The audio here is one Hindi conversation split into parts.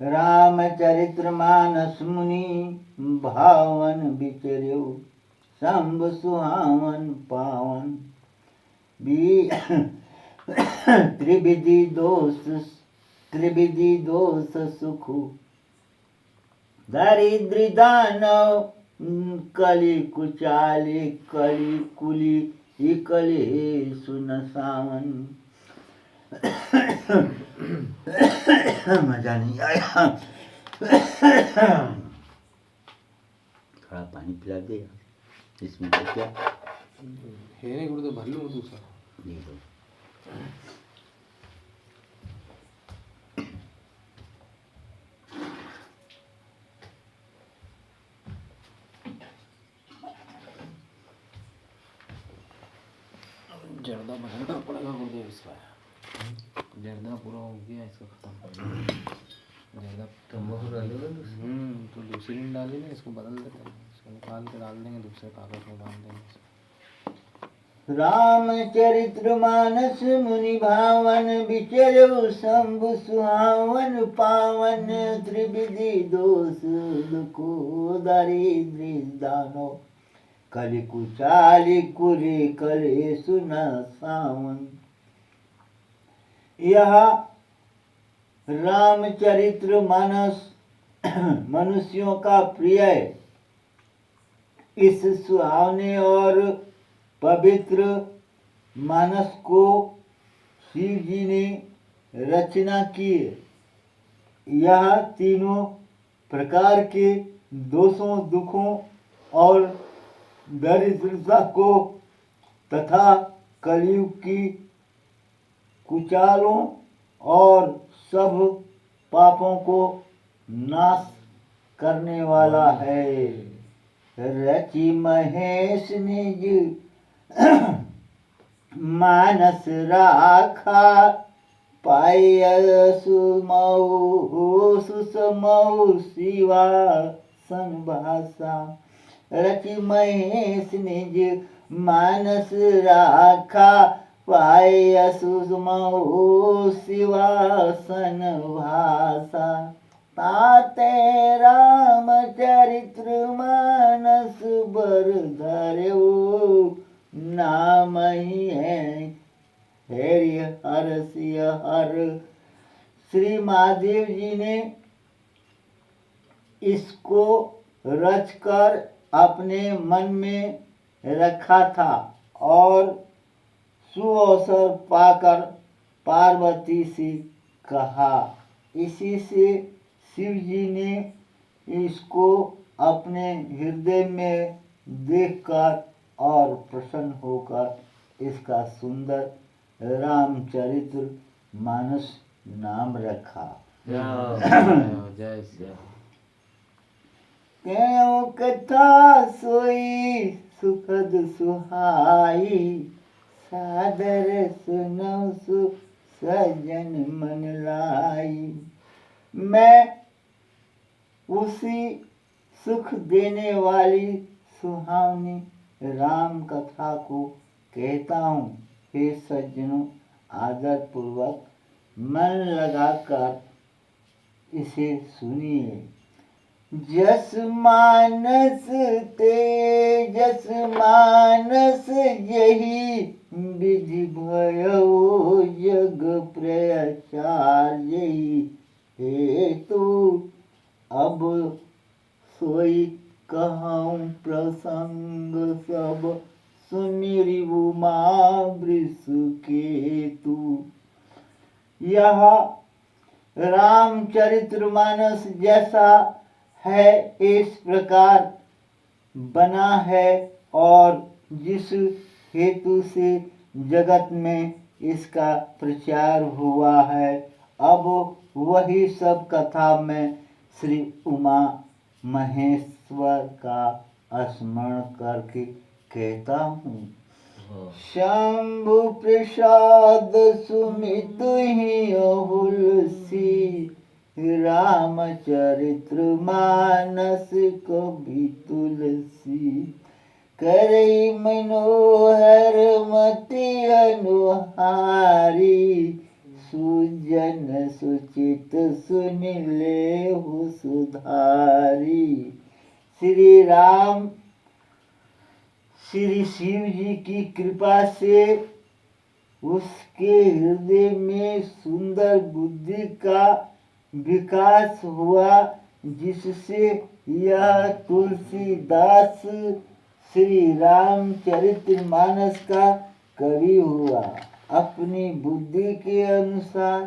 रामचरित्र मानस मुनि भावन विचर्यो शंभ सुहावन पावन त्रिविधि दोष सुख दारिद्र दानव कलि कुचाली कलि कुली कलि सुन सावन। मजा नहीं आया। थोड़ा पानी पिला दे इसमें तो क्या है नहीं गुरु तो भर लूँ दूसरा नहीं तो जर्दा बनाना पड़ेगा गुरुदेव इसका। जर्दा पूरा हो गया इसका खत्म। जर्दा तुम बहुत डालोगे तो दूसरी नहीं डाली ना, इसको बदल देते हैं, इसको निकाल के डाल देंगे दूसरे कागज में डाल देंगे। रामचरित्र मानस मुनि भावन विचरु शंभु सुहावन पावन त्रिविधि दोष दुखो दारिद्र्य दानो कलि कुचाली कुली कलि सुन सावन। यह रामचरित्र मानस मनुष्यों का प्रिय इस सुहावने और पवित्र मानस को शिव जी ने रचना की। यह तीनों प्रकार के दोषों दुखों और दरिद्रता को तथा कलयुग की कुचालों और सब पापों को नाश करने वाला है। रचि महेश निज मानस राखा पाय सुसमौ शिवा सन भाषा। रचि महेश निज मानस राखा पाय सुसमौ शिवा सन भाषा। ताते रामचरित्र मानस बर धर्यो नाम ही है हरि हर सिय हर। श्री महादेव जी ने इसको रचकर अपने मन में रखा था और सुअवसर पाकर पार्वती से कहा। इसी से शिव जी ने इसको अपने हृदय में देखकर और प्रसन्न होकर इसका सुंदर रामचरित्र मानस नाम रखा। जय श्री क्यों कथा सोई सुखद सुहाई सादर सुनो सु सजन मन लाई। मैं उसी सुख देने वाली सुहावनी राम कथा को कहता हूँ। हे सज्जनों, आदर पूर्वक मन लगाकर इसे सुनिए। जस मानस तेजस मानस यही विधि भयो जग प्रचार यही हेतु अब सोई कहूँ प्रसंग सब सुमिरि उमा वृष केतु। यह रामचरितमानस जैसा है इस प्रकार बना है और जिस हेतु से जगत में इसका प्रचार हुआ है, अब वही सब कथा में श्री उमा महेश्वर का स्मरण करके कहता हूँ। शंभु प्रसाद सुमित ही अहुलसी रामचरित्र मानस कवि तुलसी। करई मनोहर मति अनुहारी सुजन सुचित सुन ले सुधारी। श्री राम श्री शिव जी की कृपा से उसके हृदय में सुंदर बुद्धि का विकास हुआ, जिससे यह तुलसीदास श्री रामचरितमानस का कवि हुआ। अपनी बुद्धि के अनुसार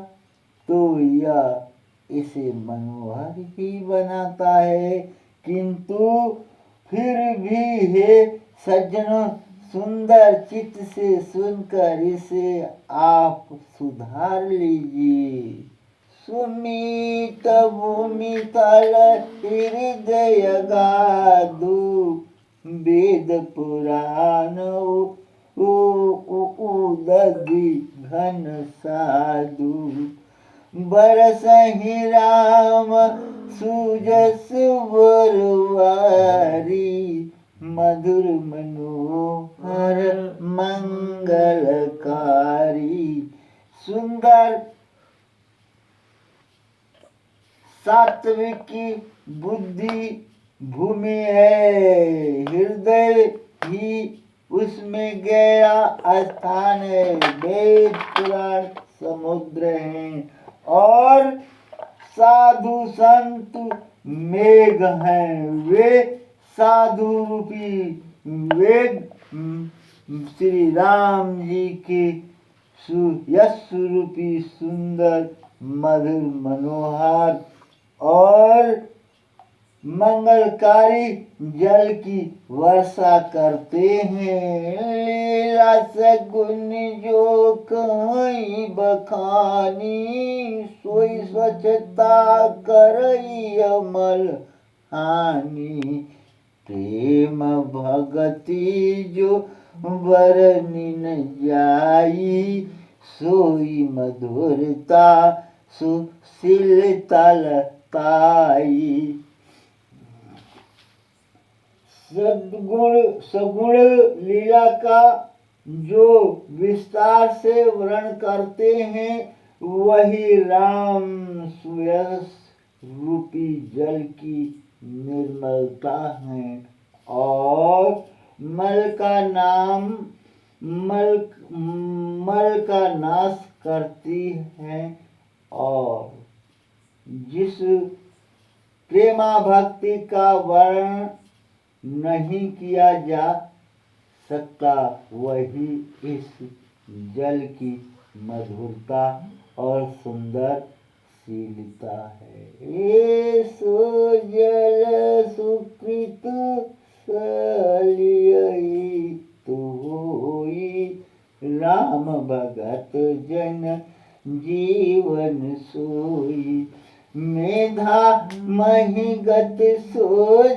तो यह इसे मनोहर ही बनाता है, किंतु फिर भी हे सज्जनों, सुंदर चित्त से सुनकर इसे आप सुधार लीजिए। सुमित भूमि तल हृदय गादु, वेद पुराण उदधि घन साधु। बरसहि राम सुजस बरवारी, मधुर मनोहर मंगलकारी। सुंदर सात्विकी बुद्धि भूमि है, हृदय ही उसमें गहरा स्थान है। वेद पुराण समुद्र हैं और साधु संत मेघ हैं। वे साधु रूपी वेद श्री राम जी के यश रूपी सुंदर मधुर मनोहर और मंगलकारी जल की वर्षा करते हैं। लीला सगुन जो कहीं बखानी, सोई स्वच्छता करई अमल हानि। प्रेम भगति जो बरनी न जाई, सोई मधुरता सुशीलता लताई। सगुण लीला का जो विस्तार से वर्णन करते हैं, वही राम सुयश रूपी जल की निर्मलता है और मल का नाश करती है। और जिस प्रेमा भक्ति का वर्णन नहीं किया जा सकता, वही इस जल की मधुरता और सुंदरशीलता है। सो जल सुकृत सलियई, तो होई राम भगत जन जीवन सोई। मेधा महिगत सो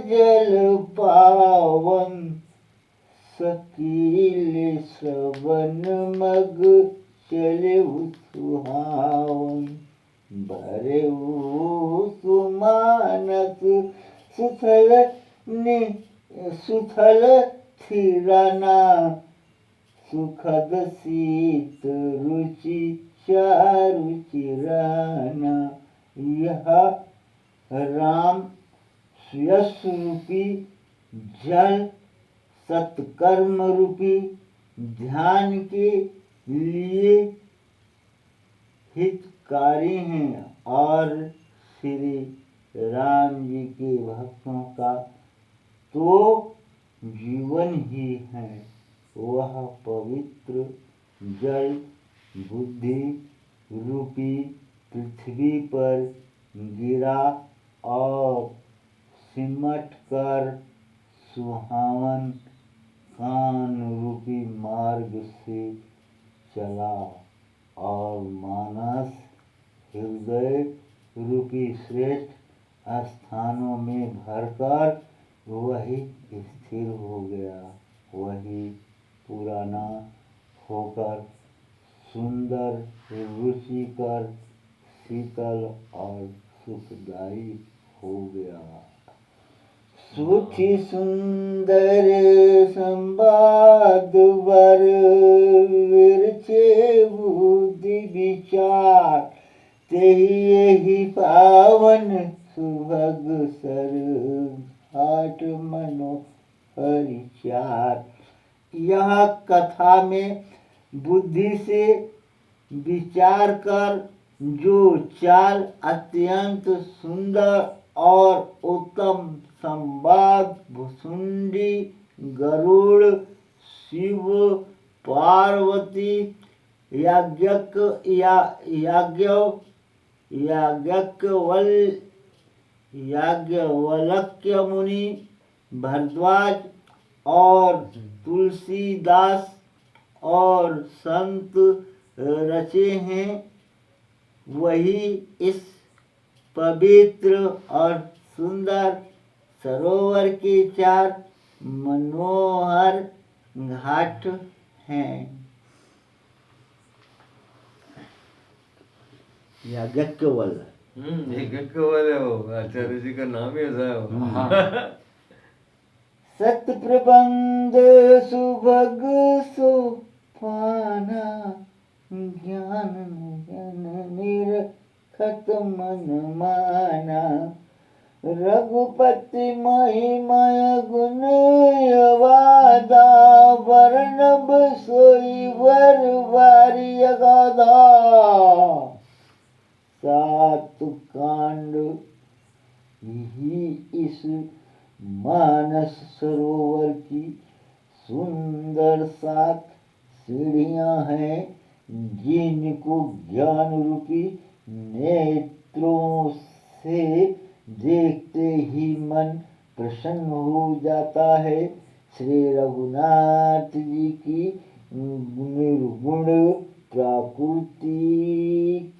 जल पावन, सकील श्रवण मग चले सुहावन। भरे सुमानस सुथल थिराना, सुखद शीत रुचि चारु चिराना। यह राम यश रूपी जल सत्कर्म रूपी ध्यान के लिए हितकारी हैं और श्री राम जी के भक्तों का तो जीवन ही है। वह पवित्र जल बुद्धि रूपी पृथ्वी पर गिरा और सिमट कर सुहावन कान रूपी मार्ग से चला और मानस हृदय रूपी श्रेष्ठ स्थानों में भरकर वही स्थिर हो गया। वही पुराना होकर सुंदर रुचिकर शीतल और सुखदायी हो गया। सुखी सुंदर संवाद वर विरचे बुद्धि विचार, तेहि पावन सुभग सर घाट मनोहर चार। यह कथा में बुद्धि से विचार कर जो चाल अत्यंत सुंदर और उत्तम संवाद भुसुंडी गरुड़ शिव पार्वती याज्ञवल्क्य मुनि भरद्वाज और तुलसीदास और संत रचे हैं, वही इस पवित्र और सुंदर सरोवर के चार मनोहर घाट हैं। याज्ञवल्क्य याज्ञवल्क्य है वो, आचार्य जी का नाम ही ऐसा है वो। सत प्रबंध सुभग सोपाना, ज्ञान निरखत मन माना। रघुपति महिमय गुण यवादा, वर्णब सोई वर वारी अगाधा। सात कांड ही इस मानस सरोवर की सुंदर सात सीढ़ियां हैं, जिनको ज्ञान रूपी नेत्रों से देखते ही मन प्रसन्न हो जाता है। श्री रघुनाथ जी की निर्गुण प्राकृतिक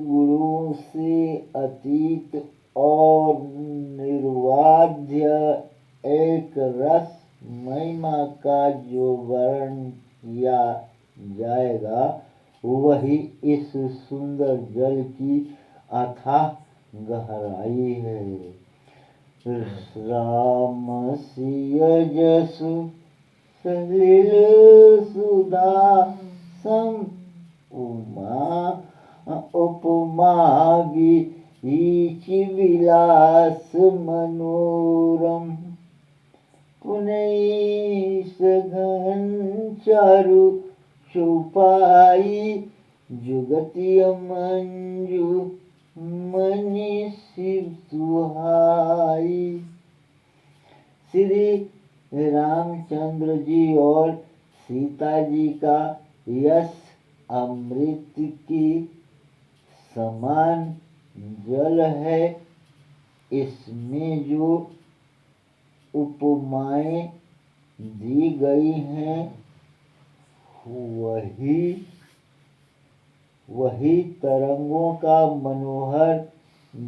गुणों से अतीत और निर्वाध्य एक रस महिमा का जो वर्णन किया जाएगा, वही इस सुंदर जल की अथाह गहराई है। राम सिय जसु सलिल सुधा सम उमा उपमा बीच विलास मनोरम। पुनई सघन चारु चौपाई, जुगतिय मंजू मनि शिव सुहाई। श्री रामचंद्र जी और सीता जी का यश अमृत की समान जल है। इसमें जो उपमाएं दी गई हैं, वही तरंगों का मनोहर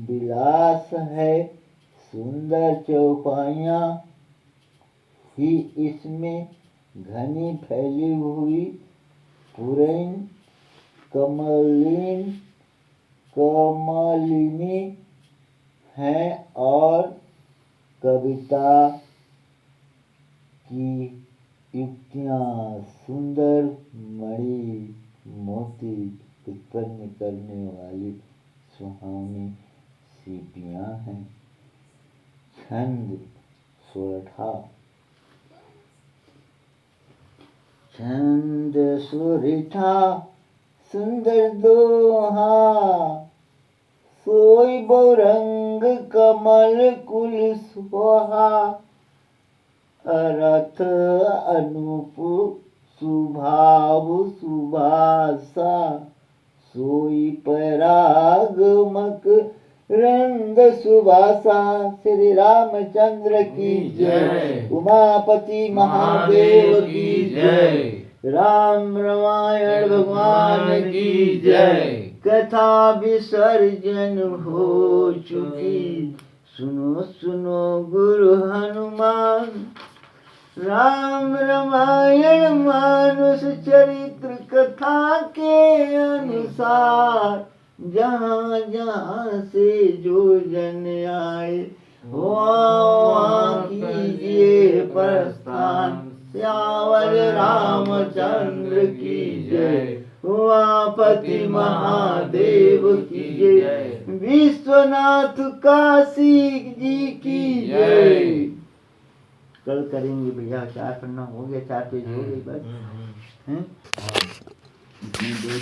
विलास है। सुंदर चौपाइयाँ ही इसमें घनी फैली हुई पुरैन कमलिनी हैं और कविता की युक्तियाँ सुंदर मणि मोती उत्पन्न करने वाली सुहावनी सीपियाँ हैं। छंद सोरठा। छंद सुरिठा सुंदर दोहा, सोई बहुरंग कमल कुल सोहा। अर्थ अनूप सुभाव सुभाषा, सोई परागमक रंग सुभाषा। श्री रामचंद्र की जय, उमापति महादेव की जय। राम रामायण भगवान की जय। कथा विसर्जन हो चुकी, सुनो सुनो गुरु हनुमान। राम रामायण मानुष चरित्र कथा के अनुसार, जहाँ जहाँ से जो जन आए, वहाँ कीजिए प्रस्थान। श्यावल रामचंद्र की जय, उमापति काशी जी की जय। जय। कल करेंगे भैया, 4 पन्ना हो गया, 4 पेज हो गई बस। हैं? इतनी देर